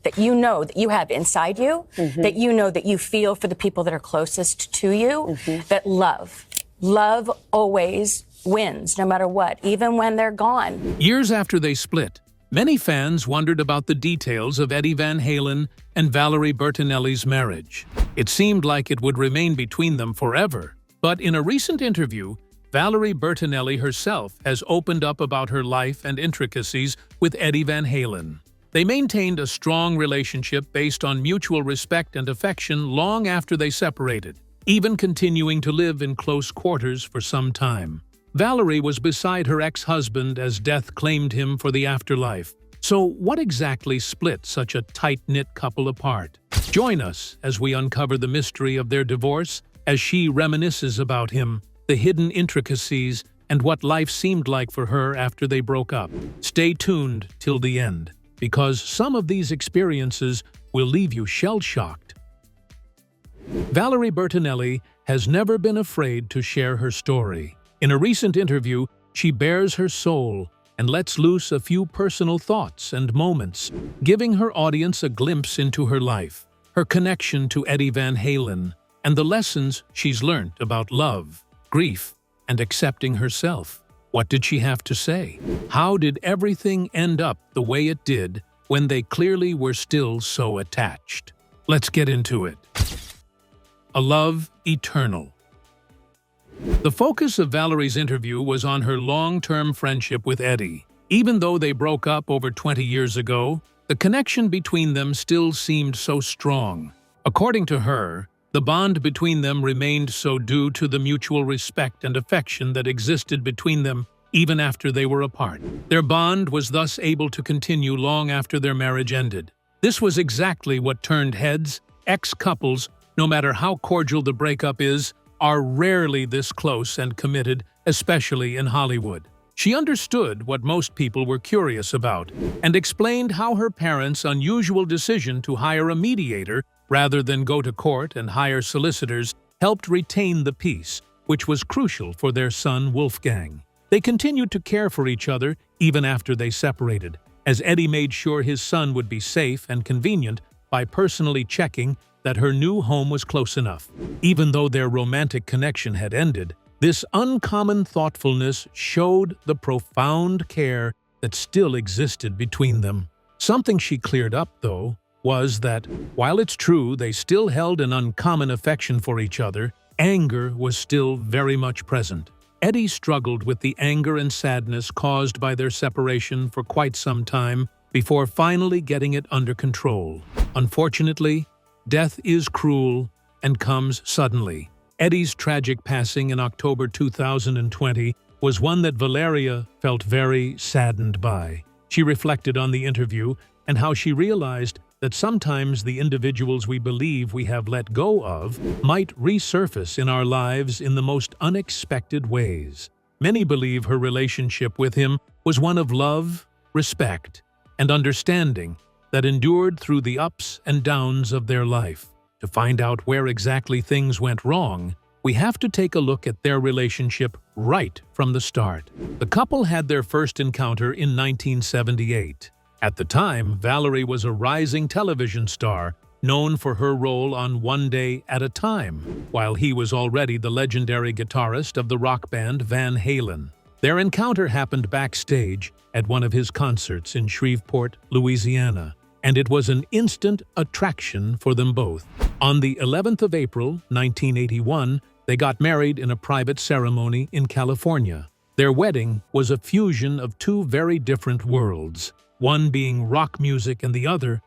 that you have inside you, that that you feel for the people that are closest to you, that love always wins, no matter what, even when they're gone. Years after they split, many fans wondered about the details of Eddie Van Halen and Valerie Bertinelli's marriage. It seemed like it would remain between them forever. But in a recent interview, Valerie Bertinelli herself has opened up about her life and intricacies with Eddie Van Halen. They maintained a strong relationship based on mutual respect and affection long after they separated, even continuing to live in close quarters for some time. Valerie was beside her ex-husband as death claimed him for the afterlife. So what exactly split such a tight-knit couple apart? Join us as we uncover the mystery of their divorce, as she reminisces about him, the hidden intricacies, and what life seemed like for her after they broke up. Stay tuned till the end, because some of these experiences will leave you shell-shocked. Valerie Bertinelli has never been afraid to share her story. In a recent interview, she bares her soul and lets loose a few personal thoughts and moments, giving her audience a glimpse into her life, her connection to Eddie Van Halen, and the lessons she's learned about love, grief, and accepting herself. What did she have to say? How did everything end up the way it did when they clearly were still so attached? Let's get into it. A love eternal. The focus of Valerie's interview was on her long-term friendship with Eddie. Even though they broke up over 20 years ago, the connection between them still seemed so strong. According to her, the bond between them remained so due to the mutual respect and affection that existed between them even after they were apart. Their bond was thus able to continue long after their marriage ended. This was exactly what turned heads. Ex-couples, no matter how cordial the breakup is, are rarely this close and committed, especially in Hollywood. She understood what most people were curious about and explained how her parents' unusual decision to hire a mediator rather than go to court and hire solicitors helped retain the peace, which was crucial for their son Wolfgang. They continued to care for each other even after they separated, as Eddie made sure his son would be safe and convenient by personally checking that her new home was close enough. Even though their romantic connection had ended, this uncommon thoughtfulness showed the profound care that still existed between them. Something she cleared up, though, was that, while it's true they still held an uncommon affection for each other, anger was still very much present. Eddie struggled with the anger and sadness caused by their separation for quite some time before finally getting it under control. Unfortunately, death is cruel and comes suddenly. Eddie's tragic passing in October 2020 was one that Valeria felt very saddened by. She reflected on the interview and how she realized that sometimes the individuals we believe we have let go of might resurface in our lives in the most unexpected ways. Many believe her relationship with him was one of love, respect, and understanding that endured through the ups and downs of their life. To find out where exactly things went wrong, we have to take a look at their relationship right from the start. The couple had their first encounter in 1978. At the time, Valerie was a rising television star, known for her role on One Day at a Time, while he was already the legendary guitarist of the rock band Van Halen. Their encounter happened backstage at one of his concerts in Shreveport, Louisiana, and it was an instant attraction for them both. On the 11th of April, 1981, they got married in a private ceremony in California. Their wedding was a fusion of two very different worlds, one being rock music and the other,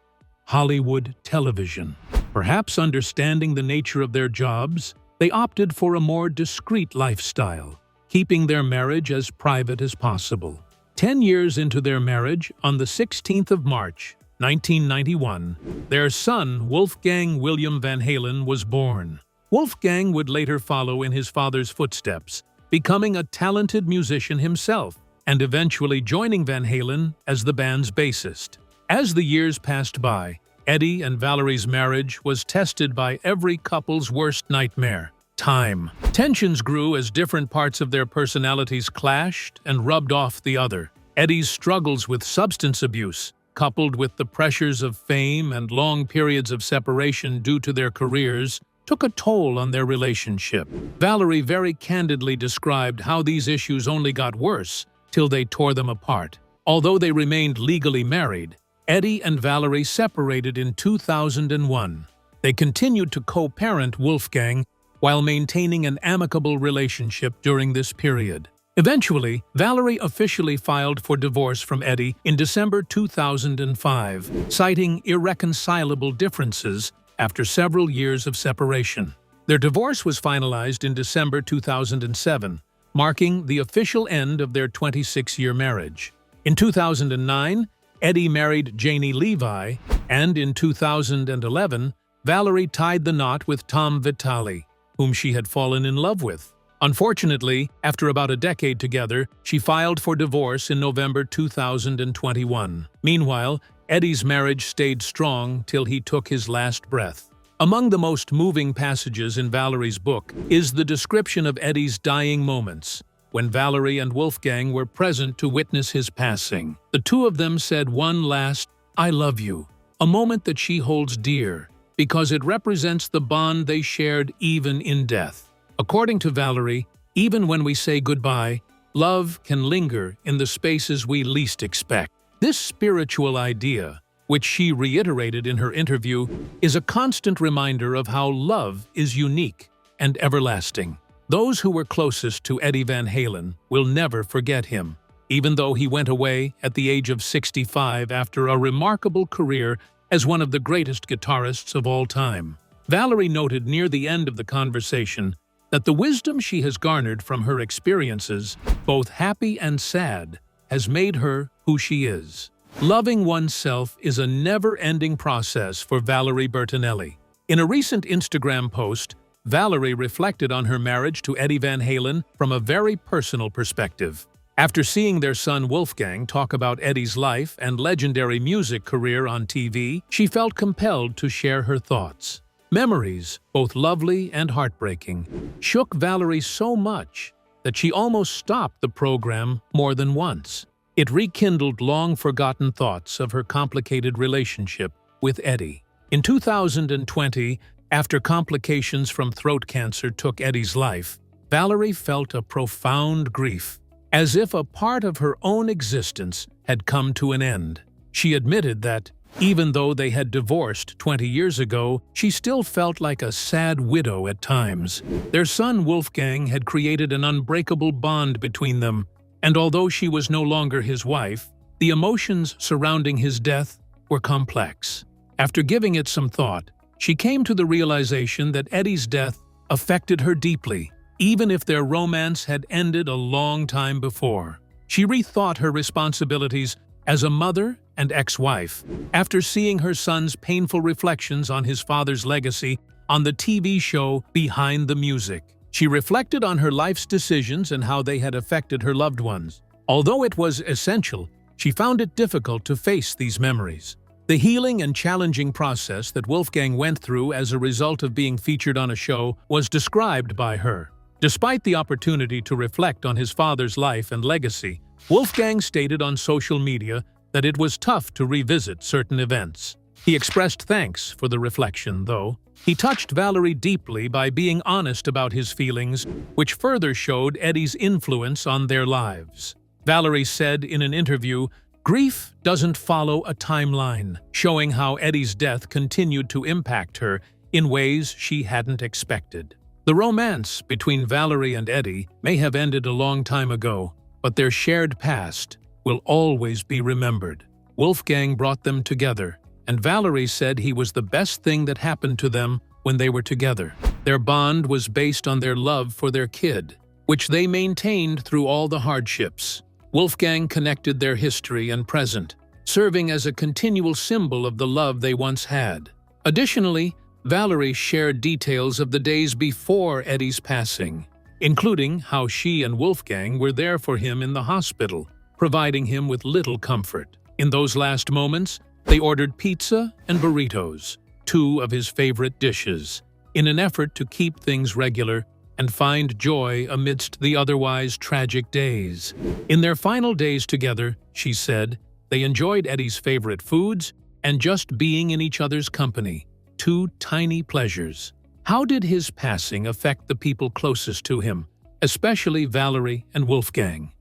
Hollywood television. Perhaps understanding the nature of their jobs, they opted for a more discreet lifestyle, keeping their marriage as private as possible. 10 years into their marriage, on the 16th of March, 1991, their son, Wolfgang William Van Halen, was born. Wolfgang would later follow in his father's footsteps, becoming a talented musician himself, and eventually joining Van Halen as the band's bassist. As the years passed by, Eddie and Valerie's marriage was tested by every couple's worst nightmare: time. Tensions grew as different parts of their personalities clashed and rubbed off the other. Eddie's struggles with substance abuse, coupled with the pressures of fame and long periods of separation due to their careers, took a toll on their relationship. Valerie very candidly described how these issues only got worse till they tore them apart. Although they remained legally married, Eddie and Valerie separated in 2001. They continued to co-parent Wolfgang while maintaining an amicable relationship during this period. Eventually, Valerie officially filed for divorce from Eddie in December 2005, citing irreconcilable differences after several years of separation. Their divorce was finalized in December 2007, marking the official end of their 26-year marriage. In 2009, Eddie married Janie Levi, and in 2011, Valerie tied the knot with Tom Vitale, whom she had fallen in love with. Unfortunately, after about a decade together, she filed for divorce in November 2021. Meanwhile, Eddie's marriage stayed strong till he took his last breath. Among the most moving passages in Valerie's book is the description of Eddie's dying moments, when Valerie and Wolfgang were present to witness his passing. The two of them said one last, "I love you," a moment that she holds dear, because it represents the bond they shared even in death. According to Valerie, even when we say goodbye, love can linger in the spaces we least expect. This spiritual idea, which she reiterated in her interview, is a constant reminder of how love is unique and everlasting. Those who were closest to Eddie Van Halen will never forget him, even though he went away at the age of 65 after a remarkable career as one of the greatest guitarists of all time. Valerie noted near the end of the conversation that the wisdom she has garnered from her experiences, both happy and sad, has made her who she is. Loving oneself is a never-ending process for Valerie Bertinelli. In a recent Instagram post, Valerie reflected on her marriage to Eddie Van Halen from a very personal perspective. After seeing their son Wolfgang talk about Eddie's life and legendary music career on TV, she felt compelled to share her thoughts. Memories, both lovely and heartbreaking, shook Valerie so much that she almost stopped the program more than once. It rekindled long-forgotten thoughts of her complicated relationship with Eddie. In 2020, after complications from throat cancer took Eddie's life, Valerie felt a profound grief, as if a part of her own existence had come to an end. She admitted that, even though they had divorced 20 years ago, she still felt like a sad widow at times. Their son Wolfgang had created an unbreakable bond between them, and although she was no longer his wife, the emotions surrounding his death were complex. After giving it some thought, she came to the realization that Eddie's death affected her deeply, even if their romance had ended a long time before. She rethought her responsibilities as a mother and ex-wife after seeing her son's painful reflections on his father's legacy on the TV show Behind the Music. She reflected on her life's decisions and how they had affected her loved ones. Although it was essential, she found it difficult to face these memories. The healing and challenging process that Wolfgang went through as a result of being featured on a show was described by her. Despite the opportunity to reflect on his father's life and legacy, Wolfgang stated on social media that it was tough to revisit certain events. He expressed thanks for the reflection, though. He touched Valerie deeply by being honest about his feelings, which further showed Eddie's influence on their lives. Valerie said in an interview, "Grief doesn't follow a timeline," showing how Eddie's death continued to impact her in ways she hadn't expected. The romance between Valerie and Eddie may have ended a long time ago, but their shared past will always be remembered. Wolfgang brought them together, and Valerie said he was the best thing that happened to them when they were together. Their bond was based on their love for their kid, which they maintained through all the hardships. Wolfgang connected their history and present, serving as a continual symbol of the love they once had. Additionally, Valerie shared details of the days before Eddie's passing, including how she and Wolfgang were there for him in the hospital, providing him with little comfort. In those last moments, they ordered pizza and burritos, two of his favorite dishes, in an effort to keep things regular and find joy amidst the otherwise tragic days. In their final days together, she said, They enjoyed Eddie's favorite foods and just being in each other's company, two tiny pleasures. How did his passing affect the people closest to him, especially Valerie and Wolfgang?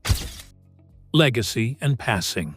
Legacy and passing.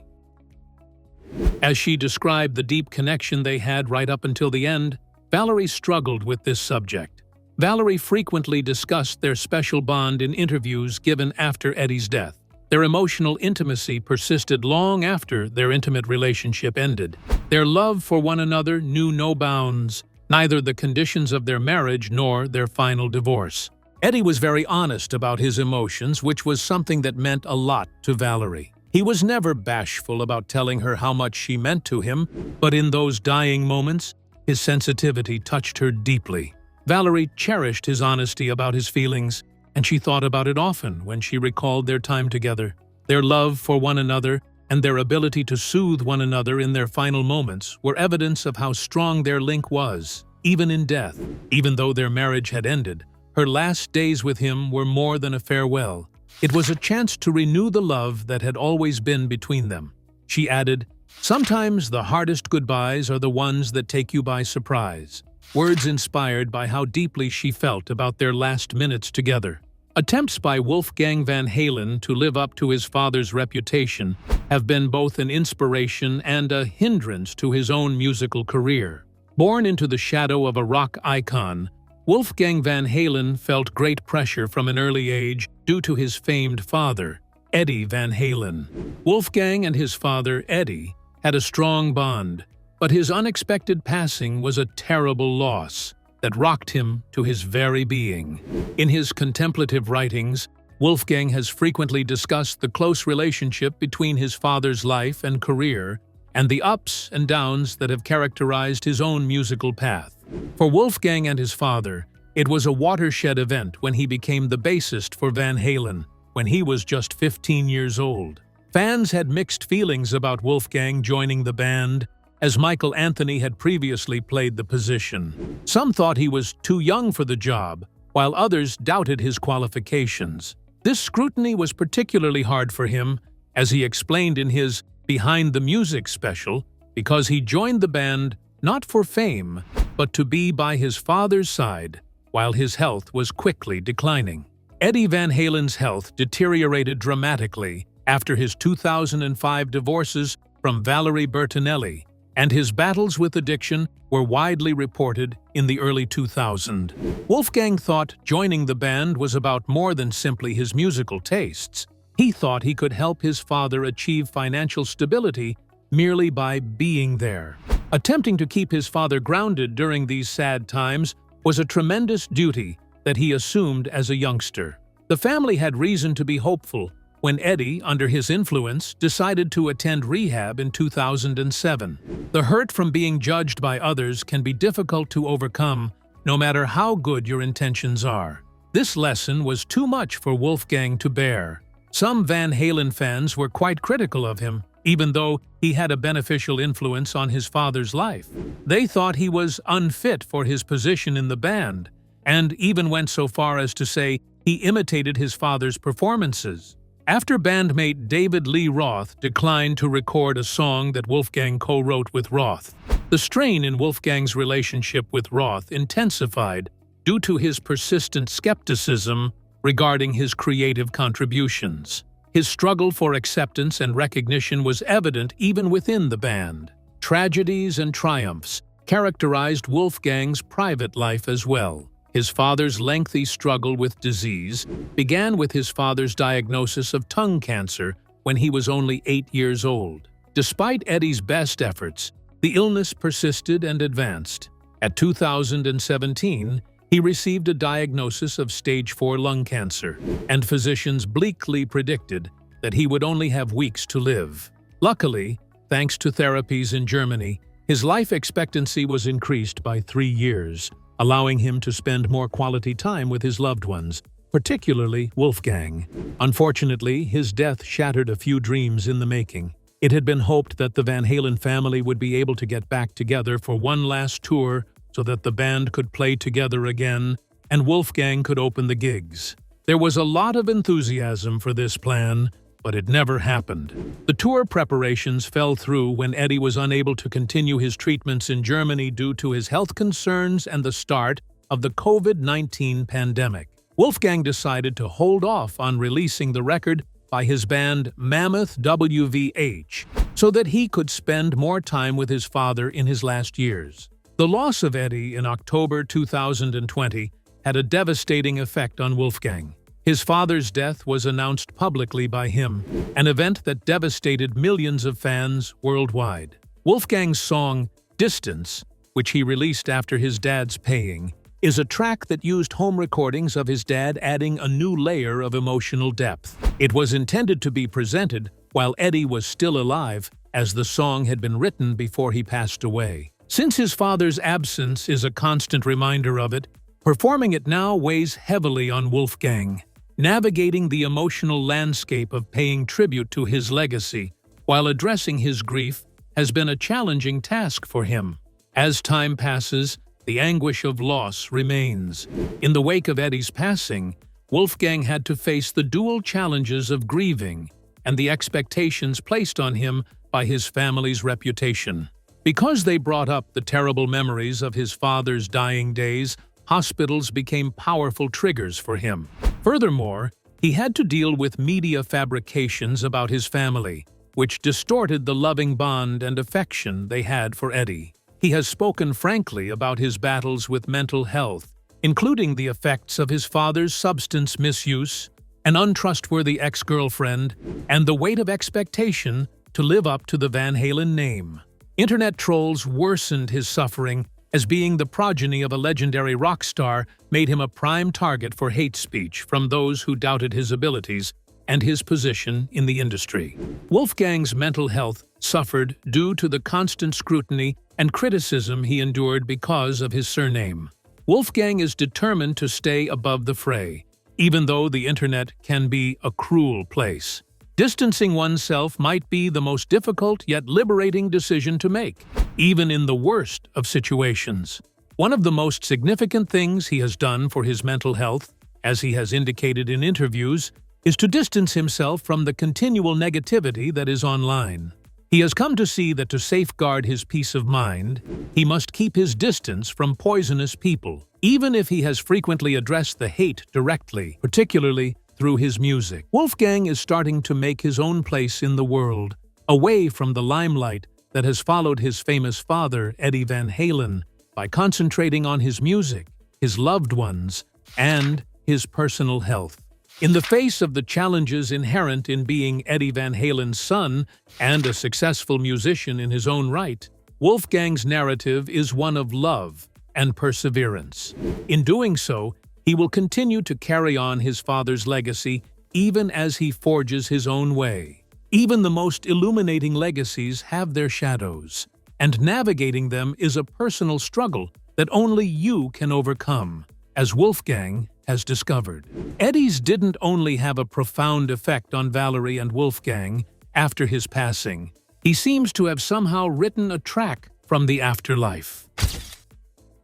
As she described the deep connection they had right up until the end, Valerie struggled with this subject. Valerie frequently discussed their special bond in interviews given after Eddie's death. Their emotional intimacy persisted long after their intimate relationship ended. Their love for one another knew no bounds, neither the conditions of their marriage nor their final divorce. Eddie was very honest about his emotions, which was something that meant a lot to Valerie. He was never bashful about telling her how much she meant to him, but in those dying moments, his sensitivity touched her deeply. Valerie cherished his honesty about his feelings, and she thought about it often when she recalled their time together. Their love for one another and their ability to soothe one another in their final moments were evidence of how strong their link was, even in death. Even though their marriage had ended, her last days with him were more than a farewell. It was a chance to renew the love that had always been between them. She added, "Sometimes the hardest goodbyes are the ones that take you by surprise." Words inspired by how deeply she felt about their last minutes together. Attempts by Wolfgang Van Halen to live up to his father's reputation have been both an inspiration and a hindrance to his own musical career. Born into the shadow of a rock icon, Wolfgang Van Halen felt great pressure from an early age due to his famed father, Eddie Van Halen. Wolfgang and his father, Eddie, had a strong bond, but his unexpected passing was a terrible loss that rocked him to his very being. In his contemplative writings, Wolfgang has frequently discussed the close relationship between his father's life and career and the ups and downs that have characterized his own musical path. For Wolfgang and his father, it was a watershed event when he became the bassist for Van Halen, when he was just 15 years old. Fans had mixed feelings about Wolfgang joining the band, as Michael Anthony had previously played the position. Some thought he was too young for the job, while others doubted his qualifications. This scrutiny was particularly hard for him, as he explained in his Behind the Music special, because he joined the band not for fame, but to be by his father's side, while his health was quickly declining. Eddie Van Halen's health deteriorated dramatically after his 2005 divorces from Valerie Bertinelli, and his battles with addiction were widely reported in the early 2000s. Wolfgang thought joining the band was about more than simply his musical tastes. He thought he could help his father achieve financial stability merely by being there. Attempting to keep his father grounded during these sad times was a tremendous duty that he assumed as a youngster. The family had reason to be hopeful when Eddie, under his influence, decided to attend rehab in 2007. The hurt from being judged by others can be difficult to overcome, no matter how good your intentions are. This lesson was too much for Wolfgang to bear. Some Van Halen fans were quite critical of him, even though he had a beneficial influence on his father's life. They thought he was unfit for his position in the band, and even went so far as to say he imitated his father's performances. After bandmate David Lee Roth declined to record a song that Wolfgang co-wrote with Roth, the strain in Wolfgang's relationship with Roth intensified due to his persistent skepticism regarding his creative contributions. His struggle for acceptance and recognition was evident even within the band. Tragedies and triumphs characterized Wolfgang's private life as well. His father's lengthy struggle with disease began with his father's diagnosis of tongue cancer when he was only 8 years old. Despite Eddie's best efforts, the illness persisted and advanced. At 2017, he received a diagnosis of stage 4 lung cancer, and physicians bleakly predicted that he would only have weeks to live. Luckily, thanks to therapies in Germany, his life expectancy was increased by 3 years, allowing him to spend more quality time with his loved ones, particularly Wolfgang. Unfortunately, his death shattered a few dreams in the making. It had been hoped that the Van Halen family would be able to get back together for one last tour so that the band could play together again and Wolfgang could open the gigs. There was a lot of enthusiasm for this plan, but it never happened. The tour preparations fell through when Eddie was unable to continue his treatments in Germany due to his health concerns and the start of the COVID-19 pandemic. Wolfgang decided to hold off on releasing the record by his band Mammoth WVH so that he could spend more time with his father in his last years. The loss of Eddie in October 2020 had a devastating effect on Wolfgang. His father's death was announced publicly by him, an event that devastated millions of fans worldwide. Wolfgang's song, Distance, which he released after his dad's passing, is a track that used home recordings of his dad, adding a new layer of emotional depth. It was intended to be presented while Eddie was still alive, as the song had been written before he passed away. Since his father's absence is a constant reminder of it, performing it now weighs heavily on Wolfgang. Navigating the emotional landscape of paying tribute to his legacy while addressing his grief has been a challenging task for him. As time passes, the anguish of loss remains. In the wake of Eddie's passing, Wolfgang had to face the dual challenges of grieving and the expectations placed on him by his family's reputation. Because they brought up the terrible memories of his father's dying days, hospitals became powerful triggers for him. Furthermore, he had to deal with media fabrications about his family, which distorted the loving bond and affection they had for Eddie. He has spoken frankly about his battles with mental health, including the effects of his father's substance misuse, an untrustworthy ex-girlfriend, and the weight of expectation to live up to the Van Halen name. Internet trolls worsened his suffering, as being the progeny of a legendary rock star made him a prime target for hate speech from those who doubted his abilities and his position in the industry. Wolfgang's mental health suffered due to the constant scrutiny and criticism he endured because of his surname. Wolfgang is determined to stay above the fray, even though the internet can be a cruel place. Distancing oneself might be the most difficult yet liberating decision to make, even in the worst of situations. One of the most significant things he has done for his mental health, as he has indicated in interviews, is to distance himself from the continual negativity that is online. He has come to see that to safeguard his peace of mind, he must keep his distance from poisonous people, even if he has frequently addressed the hate directly, particularly through his music. Wolfgang is starting to make his own place in the world, away from the limelight that has followed his famous father, Eddie Van Halen, by concentrating on his music, his loved ones, and his personal health. In the face of the challenges inherent in being Eddie Van Halen's son and a successful musician in his own right, Wolfgang's narrative is one of love and perseverance. In doing so, he will continue to carry on his father's legacy even as he forges his own way. Even the most illuminating legacies have their shadows, and navigating them is a personal struggle that only you can overcome, as Wolfgang has discovered. Eddie's didn't only have a profound effect on Valerie and Wolfgang after his passing. He seems to have somehow written a track from the afterlife.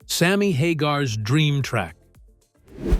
Sammy Hagar's dream track.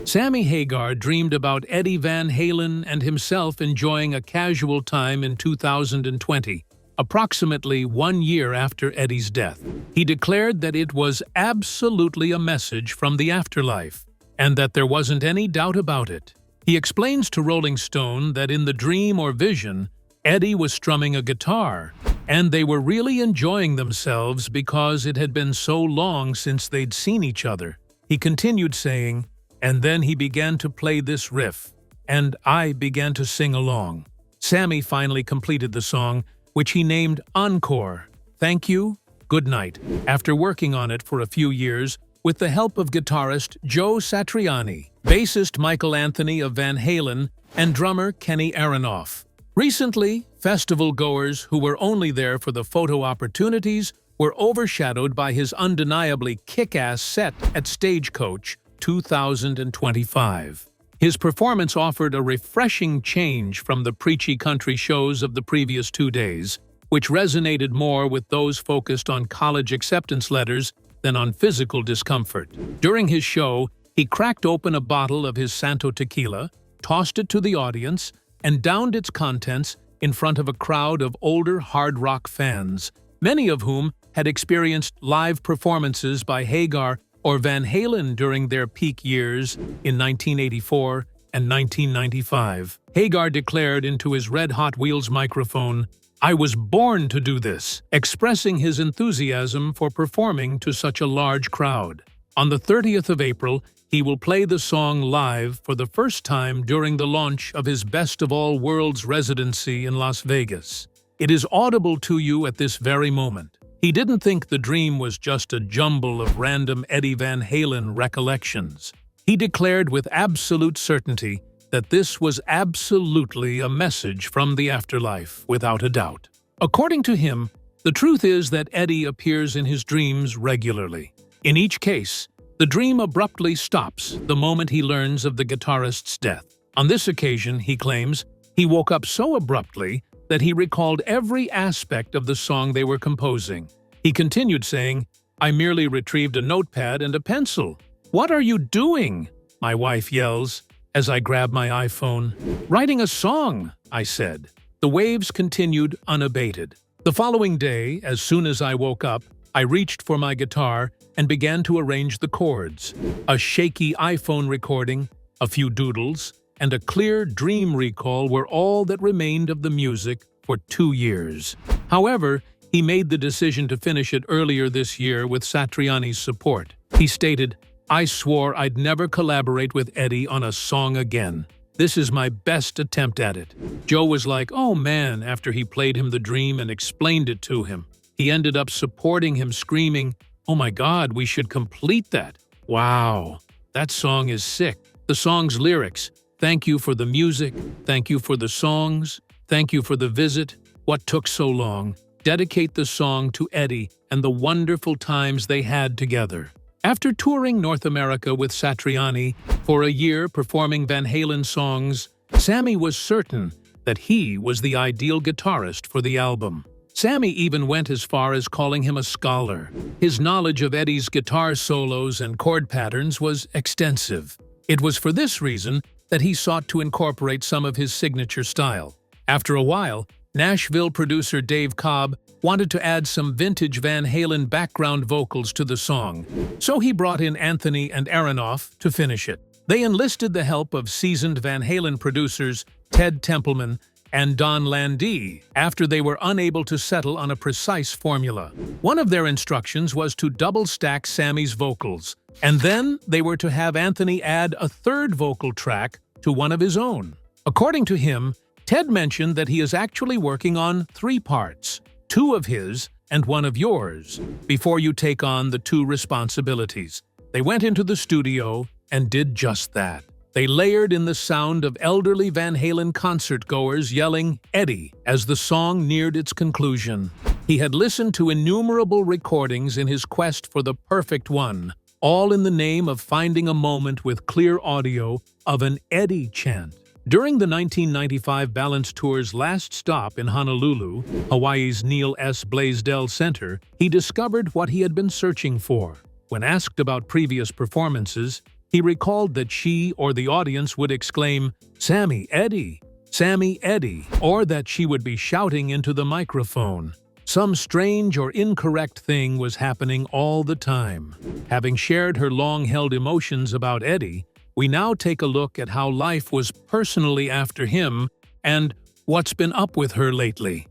Sammy Hagar dreamed about Eddie Van Halen and himself enjoying a casual time in 2020, approximately 1 year after Eddie's death. He declared that it was absolutely a message from the afterlife, and that there wasn't any doubt about it. He explains to Rolling Stone that in the dream or vision, Eddie was strumming a guitar, and they were really enjoying themselves because it had been so long since they'd seen each other. He continued saying, "And then he began to play this riff, and I began to sing along." Sammy finally completed the song, which he named Encore, Thank You, Good Night, after working on it for a few years with the help of guitarist Joe Satriani, bassist Michael Anthony of Van Halen, and drummer Kenny Aronoff. Recently, festival-goers who were only there for the photo opportunities were overshadowed by his undeniably kick-ass set at Stagecoach 2025. His performance offered a refreshing change from the preachy country shows of the previous 2 days, which resonated more with those focused on college acceptance letters than on physical discomfort. During his show, he cracked open a bottle of his Santo tequila, tossed it to the audience, and downed its contents in front of a crowd of older hard rock fans, many of whom had experienced live performances by Hagar or Van Halen during their peak years in 1984 and 1995. Hagar declared into his Red Hot Wheels microphone, "I was born to do this," expressing his enthusiasm for performing to such a large crowd. On the 30th of April, he will play the song live for the first time during the launch of his Best of All Worlds residency in Las Vegas. It is audible to you at this very moment. He didn't think the dream was just a jumble of random Eddie Van Halen recollections. He declared with absolute certainty that this was absolutely a message from the afterlife, without a doubt. According to him, the truth is that Eddie appears in his dreams regularly. In each case, the dream abruptly stops the moment he learns of the guitarist's death. On this occasion, he claims, he woke up so abruptly that he recalled every aspect of the song they were composing. He continued saying, "I merely retrieved a notepad and a pencil." "What are you doing?" my wife yells as I grab my iPhone. "Writing a song," I said. The waves continued unabated. The following day, as soon as I woke up, I reached for my guitar and began to arrange the chords. A shaky iPhone recording, a few doodles, and a clear dream recall were all that remained of the music for 2 years. However, he made the decision to finish it earlier this year with Satriani's support. He stated, "I swore I'd never collaborate with Eddie on a song again. This is my best attempt at it." Joe was like, "Oh man," after he played him the dream and explained it to him. He ended up supporting him, screaming, "Oh my God, we should complete that. Wow, that song is sick." The song's lyrics, "Thank you for the music, thank you for the songs, thank you for the visit, what took so long," dedicate the song to Eddie and the wonderful times they had together. After touring North America with Satriani for a year performing Van Halen songs, Sammy was certain that he was the ideal guitarist for the album. Sammy even went as far as calling him a scholar. His knowledge of Eddie's guitar solos and chord patterns was extensive. It was for this reason that he sought to incorporate some of his signature style. After a while, Nashville producer Dave Cobb wanted to add some vintage Van Halen background vocals to the song, so he brought in Anthony and Aronoff to finish it. They enlisted the help of seasoned Van Halen producers Ted Templeman and Don Landee after they were unable to settle on a precise formula. One of their instructions was to double-stack Sammy's vocals, and then they were to have Anthony add a third vocal track to one of his own. According to him, Ted mentioned that he is actually working on 3 parts, 2 of his and 1 of yours, before you take on the 2 responsibilities. They went into the studio and did just that. They layered in the sound of elderly Van Halen concert-goers yelling "Eddie" as the song neared its conclusion. He had listened to innumerable recordings in his quest for the perfect one, all in the name of finding a moment with clear audio of an Eddie chant. During the 1995 Balance Tour's last stop in Honolulu, Hawaii's Neil S. Blaisdell Center, he discovered what he had been searching for. When asked about previous performances, he recalled that she or the audience would exclaim, "Sammy, Eddie! Sammy, Eddie!" or that she would be shouting into the microphone. Some strange or incorrect thing was happening all the time. Having shared her long-held emotions about Eddie, we now take a look at how life was personally after him and what's been up with her lately.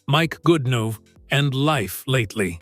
Mike Goodnow and life lately.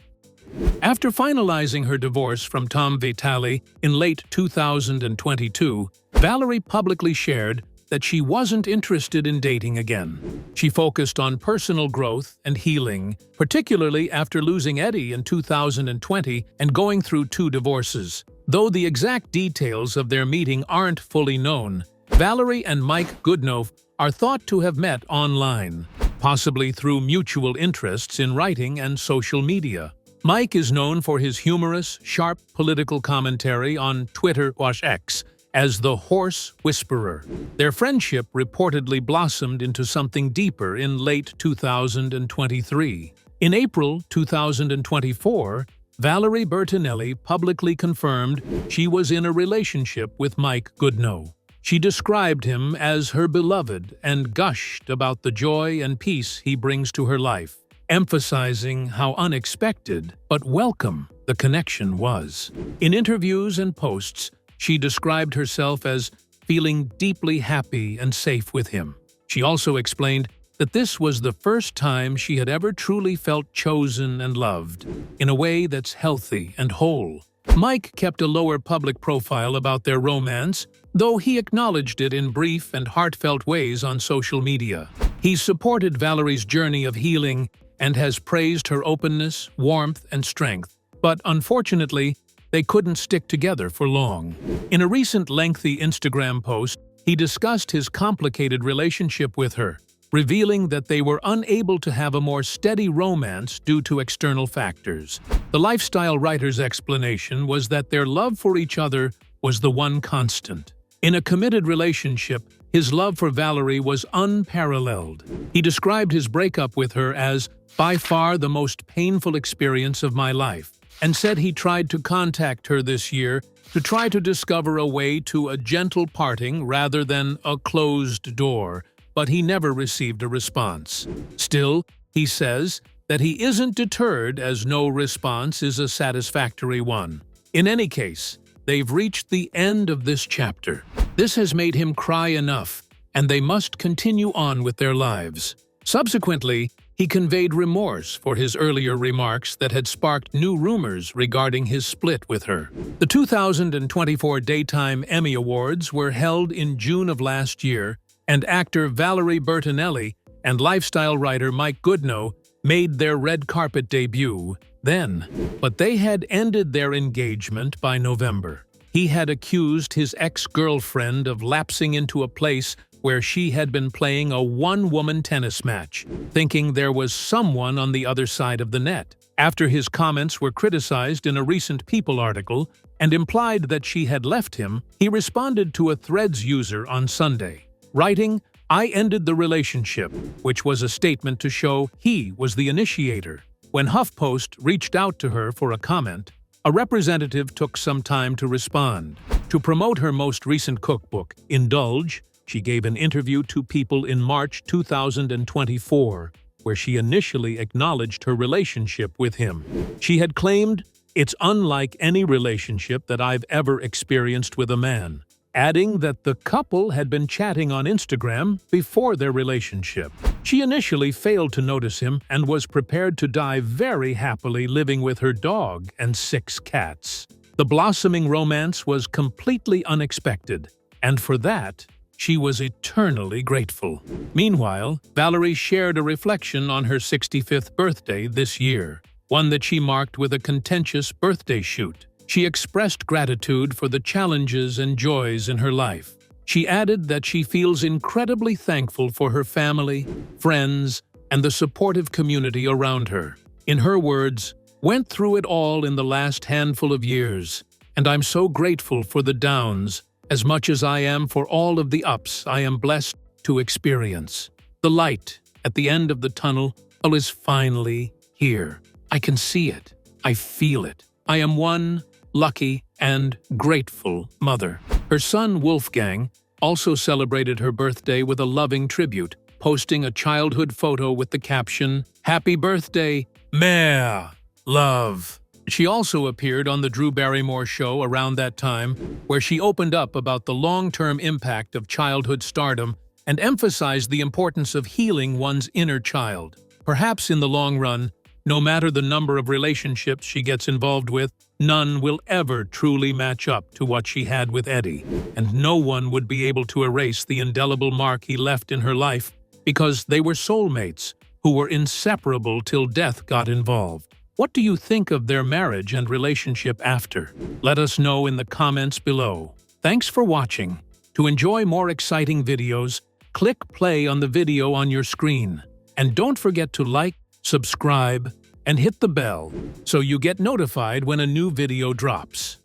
After finalizing her divorce from Tom Vitale in late 2022, Valerie publicly shared that she wasn't interested in dating again. She focused on personal growth and healing, particularly after losing Eddie in 2020 and going through 2 divorces. Though the exact details of their meeting aren't fully known, Valerie and Mike Goodnow are thought to have met online, possibly through mutual interests in writing and social media. Mike is known for his humorous, sharp political commentary on Twitter/X as the Horse Whisperer. Their friendship reportedly blossomed into something deeper in late 2023. In April 2024, Valerie Bertinelli publicly confirmed she was in a relationship with Mike Goodnow. She described him as her beloved and gushed about the joy and peace he brings to her life, emphasizing how unexpected but welcome the connection was. In interviews and posts, she described herself as feeling deeply happy and safe with him. She also explained that this was the first time she had ever truly felt chosen and loved, in a way that's healthy and whole. Mike kept a lower public profile about their romance, though he acknowledged it in brief and heartfelt ways on social media. He supported Valerie's journey of healing and has praised her openness, warmth, and strength. But unfortunately, they couldn't stick together for long. In a recent lengthy Instagram post, he discussed his complicated relationship with her, revealing that they were unable to have a more steady romance due to external factors. The lifestyle writer's explanation was that their love for each other was the one constant. In a committed relationship, his love for Valerie was unparalleled. He described his breakup with her as by far the most painful experience of my life, and said he tried to contact her this year to try to discover a way to a gentle parting rather than a closed door, but he never received a response. Still, he says that he isn't deterred as no response is a satisfactory one. In any case, they've reached the end of this chapter. This has made him cry enough, and they must continue on with their lives. Subsequently, he conveyed remorse for his earlier remarks that had sparked new rumors regarding his split with her. The 2024 Daytime Emmy Awards were held in June of last year, and actor Valerie Bertinelli and lifestyle writer Mike Goodnow made their red carpet debut then. But they had ended their engagement by November. He had accused his ex-girlfriend of lapsing into a place where she had been playing a one-woman tennis match, thinking there was someone on the other side of the net. After his comments were criticized in a recent People article and implied that she had left him, he responded to a Threads user on Sunday, writing, "I ended the relationship," which was a statement to show he was the initiator. When HuffPost reached out to her for a comment, a representative took some time to respond. To promote her most recent cookbook, Indulge, she gave an interview to People in March 2024, where she initially acknowledged her relationship with him. She had claimed, "It's unlike any relationship that I've ever experienced with a man," adding that the couple had been chatting on Instagram before their relationship. She initially failed to notice him and was prepared to die very happily living with her dog and 6 cats. The blossoming romance was completely unexpected, and for that, she was eternally grateful. Meanwhile, Valerie shared a reflection on her 65th birthday this year, one that she marked with a contentious birthday shoot. She expressed gratitude for the challenges and joys in her life. She added that she feels incredibly thankful for her family, friends, and the supportive community around her. In her words, "Went through it all in the last handful of years, and I'm so grateful for the downs, as much as I am for all of the ups I am blessed to experience. The light at the end of the tunnel is finally here. I can see it. I feel it. I am one lucky and grateful mother." Her son, Wolfgang, also celebrated her birthday with a loving tribute, posting a childhood photo with the caption, "Happy birthday, Mère, love." She also appeared on The Drew Barrymore Show around that time, where she opened up about the long-term impact of childhood stardom and emphasized the importance of healing one's inner child. Perhaps in the long run, no matter the number of relationships she gets involved with, none will ever truly match up to what she had with Eddie, and no one would be able to erase the indelible mark he left in her life because they were soulmates who were inseparable till death got involved. What do you think of their marriage and relationship after? Let us know in the comments below. Thanks for watching. To enjoy more exciting videos, click play on the video on your screen. And don't forget to like, subscribe, and hit the bell so you get notified when a new video drops.